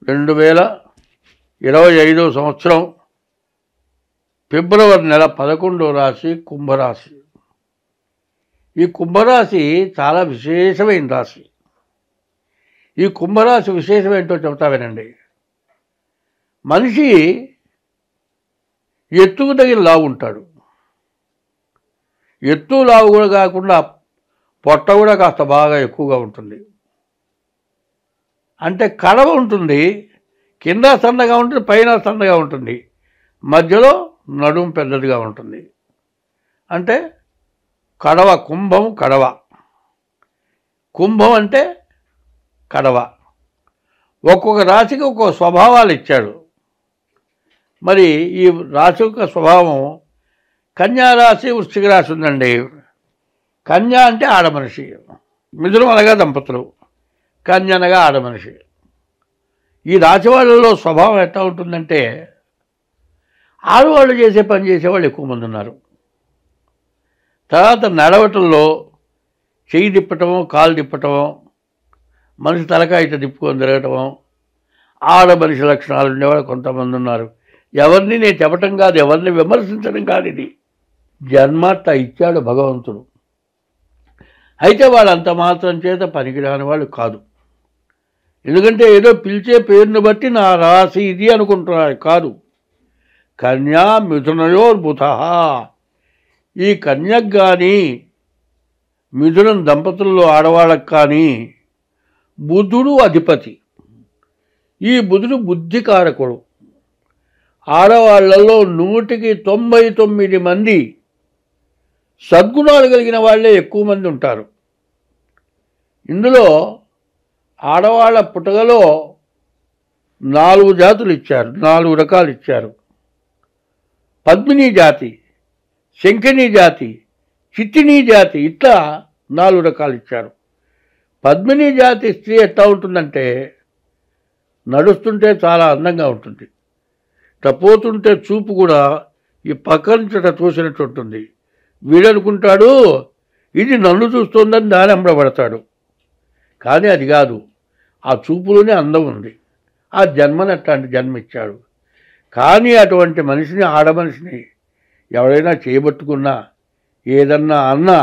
2025 సంవత్సరం ఫిబ్రవరి నెల 11వ రాశి కుంభరాశి. ఈ కుంభరాశి చాలా విశేషమైన రాశి. ఈ కుంభరాశి విశేషం ఏంటో చెబుతా వినండి. మనిషి ఎత్తుకు తగిన లావు ఉంటాడు. ఎత్తు లావు కూడా కాకుండా పొట్ట కూడా కాస్త బాగా ఎక్కువగా ఉంటుంది. అంటే కడవ ఉంటుంది, కింద సన్నగా ఉంటుంది, పైన సన్నగా ఉంటుంది, మధ్యలో నడుము పెద్దదిగా ఉంటుంది. అంటే కడవ, కుంభం కడవ. కుంభం అంటే కడవ. ఒక్కొక్క రాశికి ఒక్కొక్క స్వభావాలు ఇచ్చాడు. మరి ఈ రాశి యొక్క స్వభావం, కన్యా రాశి వృశ్చిక రాశి ఉందండి. కన్య అంటే ఆడమనిషి, మిథునం అనగా దంపతులు, కన్య అనగా ఆడమనిషి. ఈ రాశి వాళ్ళలో స్వభావం ఎట్లా ఉంటుందంటే, ఆడవాళ్ళు చేసే పని చేసేవాళ్ళు ఎక్కువ మంది ఉన్నారు. తర్వాత నడవటంలో చెయ్యి తిప్పటము, కాలు తిప్పటము, మనిషి తలకాయ తిప్పుకొని తిరగటము, ఆడమనిషి లక్షణాలు ఉండేవాళ్ళు కొంతమంది ఉన్నారు. ఎవరిని నేను చెప్పటం కాదు, ఎవరిని విమర్శించడం కాదు. ఇది జన్మత ఇచ్చాడు భగవంతుడు. అయితే వాళ్ళు అంత మాత్రం చేత పనికిరాని వాళ్ళు కాదు. ఎందుకంటే ఏదో పిలిచే పేరుని బట్టి నా రాశి ఇది అనుకుంటున్నారు. కాదు. కన్యా మిథునయోర్బుధ. ఈ కన్యకు కానీ మిథునం దంపతుల్లో ఆడవాళ్ళకు కానీ బుధుడు అధిపతి. ఈ బుధుడు బుద్ధికారకుడు. ఆడవాళ్లలో 199 మంది సద్గుణాలు కలిగిన వాళ్ళే ఎక్కువ మంది ఉంటారు. ఇందులో ఆడవాళ్ళ పుటగలో 4 జాతులు ఇచ్చారు, 4 రకాలు ఇచ్చారు. పద్మిని జాతి, శంఖిని జాతి, చిత్తిని జాతి, ఇట్లా 4 రకాలు ఇచ్చారు. పద్మిని జాతి స్త్రీ ఎట్లా ఉంటుందంటే, నడుస్తుంటే చాలా అందంగా ఉంటుంది. పోతుంటే చూపు కూడా ఈ పక్కన చూసినట్టు ఉంటుంది. వీడనుకుంటాడు ఇది నన్ను చూస్తోందని దాని అమ్మడబడతాడు. కానీ అది కాదు, ఆ చూపులోనే అందం ఉంది. ఆ జన్మని అట్లాంటి జన్మ ఇచ్చాడు. కానీ అటువంటి మనిషిని, ఆడమనిషిని ఎవరైనా చేయబట్టుకున్నా, ఏదన్నా అన్నా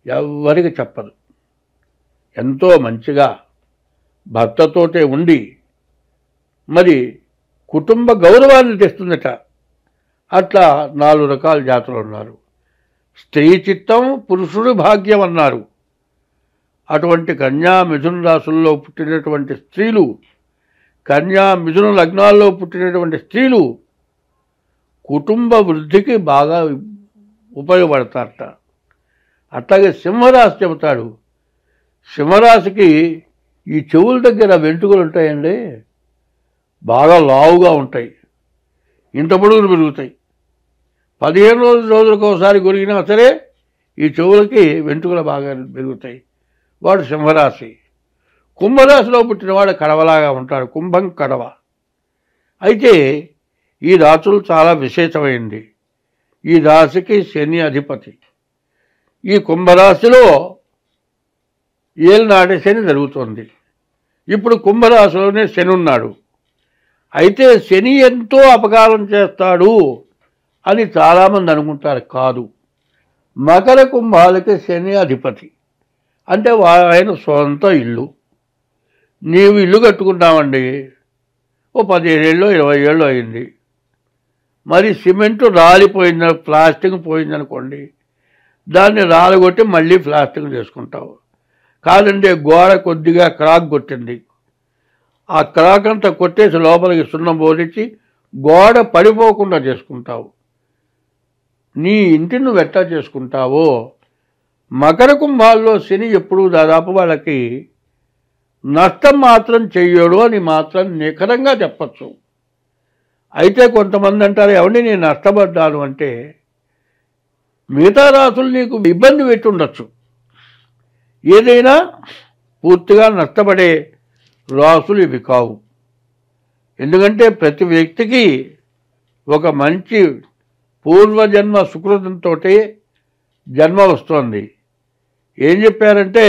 ఎవరికి చెప్పదు. ఎంతో మంచిగా భర్తతోటే ఉండి మరి కుటుంబ గౌరవాన్ని తెస్తుందట. అట్లా 4 రకాల జాతులు ఉన్నారు. స్త్రీ చిత్తం, పురుషుడు భాగ్యం అన్నారు. అటువంటి కన్యా మిథున రాశుల్లో పుట్టినటువంటి స్త్రీలు, కన్యా మిథున లగ్నాల్లో పుట్టినటువంటి స్త్రీలు కుటుంబ వృద్ధికి బాగా ఉపయోగపడతారట. అట్లాగే సింహరాశి చెబుతాడు. సింహరాశికి ఈ చెవుల దగ్గర వెంట్రుకలు ఉంటాయండి, బాగా లావుగా ఉంటాయి, ఇంత పొడుగులు పెరుగుతాయి. 15 రోజులకు ఒకసారి కొరిగినా సరే ఈ చెవులకి వెంట్రుకలు బాగా పెరుగుతాయి. వాడు సింహరాశి. కుంభరాశిలో పుట్టినవాడు కడవలాగా ఉంటాడు, కుంభం కడవ. అయితే ఈ రాశులు చాలా విశేషమైంది. ఈ రాశికి శని అధిపతి. ఈ కుంభరాశిలో ఏలినాటి శని జరుగుతుంది. ఇప్పుడు కుంభరాశిలోనే శని ఉన్నాడు. అయితే శని ఎంతో అపకారం చేస్తాడు అని చాలామంది అనుకుంటారు. కాదు, మకర కుంభాలకి శని అధిపతి. అంటే ఆయన సొంత ఇల్లు. నీవు ఇల్లు కట్టుకుంటామండి, ఓ 15 ఏళ్ళు 20 ఏళ్ళు అయింది. మరి సిమెంటు రాలిపోయింది, ప్లాస్టింగ్ పోయిందనుకోండి, దాన్ని రాలగొట్టి మళ్ళీ ప్లాస్టింగ్ చేసుకుంటావు. కాదండి, గోడ కొద్దిగా క్రాక్ కొట్టింది, ఆ క్రాక్ అంతా కొట్టేసి లోపలికి సున్నం పోలిచ్చి గోడ పడిపోకుండా చేసుకుంటావు. నీ ఇంటిని నువ్వు ఎట్లా చేసుకుంటావో, మకర కుంభాల్లో శని ఎప్పుడూ దాదాపు వాళ్ళకి నష్టం మాత్రం చెయ్యడు అని మాత్రం నిఖరంగా చెప్పచ్చు. అయితే కొంతమంది అంటారు, ఎవరిని నేను నష్టపడ్డాను అంటే, మిగతా రాసులు నీకు ఇబ్బంది పెట్టి ఉండొచ్చు, ఏదైనా పూర్తిగా నష్టపడే రాసులు ఇవి కావు. ఎందుకంటే ప్రతి వ్యక్తికి ఒక మంచి పూర్వజన్మ సుకృతంతో జన్మ వస్తుంది. ఏం చెప్పారంటే,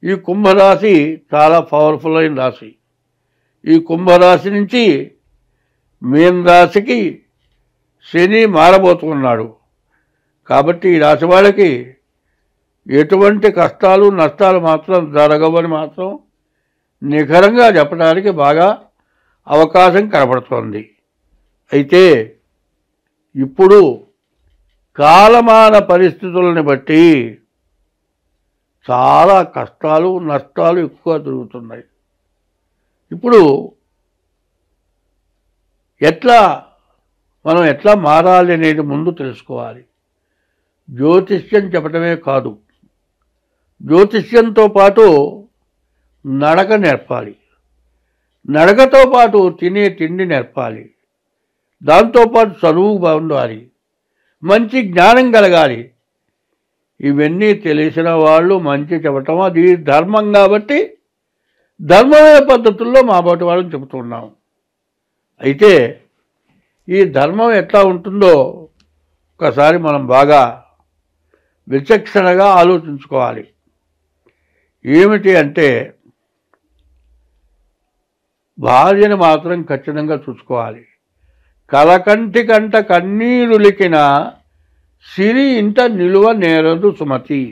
ఈ కుంభరాశి చాలా పవర్ఫుల్ అయిన రాశి. ఈ కుంభరాశి నుంచి మీన రాశికి శని మారబోతున్నాడు. కాబట్టి ఈ రాశి వాళ్ళకి ఎటువంటి కష్టాలు నష్టాలు మాత్రం జరగవని మాత్రం నిఖరంగా చెప్పడానికి బాగా అవకాశం కనపడుతోంది. అయితే ఇప్పుడు కాలమాన పరిస్థితులను బట్టి చాలా కష్టాలు నష్టాలు ఎక్కువ జరుగుతున్నాయి. ఇప్పుడు మనం ఎట్లా మారాలి అనేది ముందు తెలుసుకోవాలి. జ్యోతిష్యం చెప్పడమే కాదు, జ్యోతిష్యంతో పాటు నడక నేర్పాలి, నడకతో పాటు తినే తిండి నేర్పాలి, దాంతోపాటు చదువు బాగుండాలి, మంచి జ్ఞానం కలగాలి. ఇవన్నీ తెలిసిన వాళ్ళు మంచి చెప్పటం అది ధర్మం. కాబట్టి ధర్మమైన పద్ధతుల్లో మా బాటి వాళ్ళని చెబుతున్నాం. అయితే ఈ ధర్మం ఎట్లా ఉంటుందో ఒకసారి మనం బాగా విచక్షణగా ఆలోచించుకోవాలి. ఏమిటి అంటే భార్యను మాత్రం ఖచ్చితంగా చూసుకోవాలి. కలకంటి కంట కన్నీరులికిన సిరి ఇంట నిలువ నేరదు సుమతి.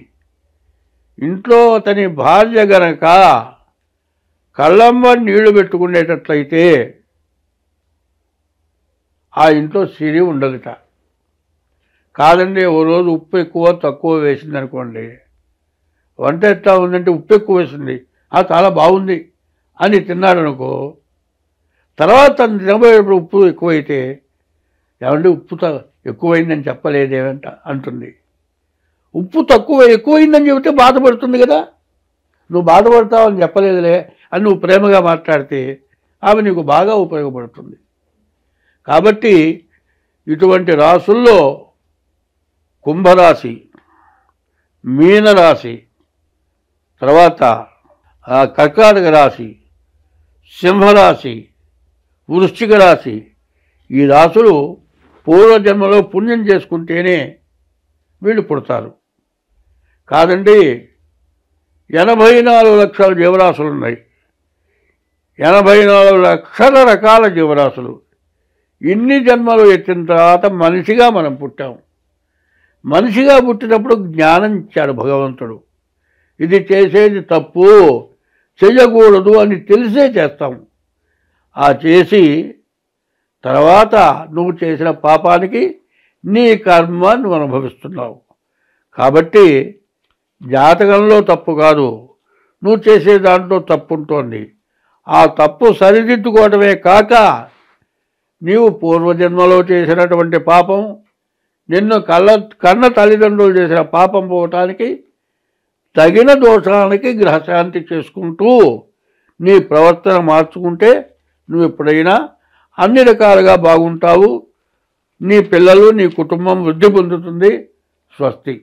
ఇంట్లో అతని భార్య గనక కళ్ళమ్మ నీళ్లు పెట్టుకునేటట్లయితే ఆ ఇంట్లో సిరి ఉండదుట. కాదండి ఓ రోజు ఉప్పు ఎక్కువ తక్కువ వేసింది అనుకోండి, వంట ఎట్లా ఉందంటే ఉప్పు ఎక్కువ వేసింది, చాలా బాగుంది అని తిన్నాడు అనుకో, తర్వాత తను తినబోయేటప్పుడు ఉప్పు ఎక్కువైతే ఏమంటే ఉప్పు ఎక్కువైందని చెప్పలేదేమంట అంటుంది. ఉప్పు ఎక్కువైందని చెబితే బాధపడుతుంది కదా, నువ్వు బాధపడతావు అని చెప్పలేదులే అని నువ్వు ప్రేమగా మాట్లాడితే ఆమె నీకు బాగా ఉపయోగపడుతుంది. కాబట్టి ఇటువంటి రాసుల్లో కుంభరాశి, మీనరాశి, తర్వాత కర్కాటక రాశి, సింహరాశి, వృశ్చిక రాశి, ఈ రాశులు పూర్వజన్మలో పుణ్యం చేసుకుంటేనే వీళ్ళు పుడతారు. కాదండి 84 లక్షల జీవరాశులు ఉన్నాయి, 84 లక్షల రకాల జీవరాశులు. ఇన్ని జన్మలు ఎత్తిన తర్వాత మనిషిగా మనం పుట్టాం. మనిషిగా పుట్టినప్పుడు జ్ఞానం ఇచ్చాడు భగవంతుడు. ఇది చేసేది తప్పు, చెయ్యకూడదు అని తెలిసే చేస్తాం. ఆ చేసి తర్వాత నువ్వు చేసిన పాపానికి నీ కర్మ నువ్వు అనుభవిస్తున్నావు. కాబట్టి జాతకంలో తప్పు కాదు, నువ్వు చేసే దాంట్లో తప్పు ఉంటుంది. ఆ తప్పు సరిదిద్దుకోవడమే కాక నీవు పూర్వజన్మలో చేసినటువంటి పాపం, నిన్ను కన్న తల్లిదండ్రులు చేసిన పాపం పోవటానికి తగిన దోషానికి గ్రహశాంతి చేసుకుంటూ నీ ప్రవర్తన మార్చుకుంటే నువ్వు ఎప్పుడైనా అన్ని రకాలుగా బాగుంటావు. నీ పిల్లలు నీ కుటుంబం వృద్ధి పొందుతుంది. స్వస్తి.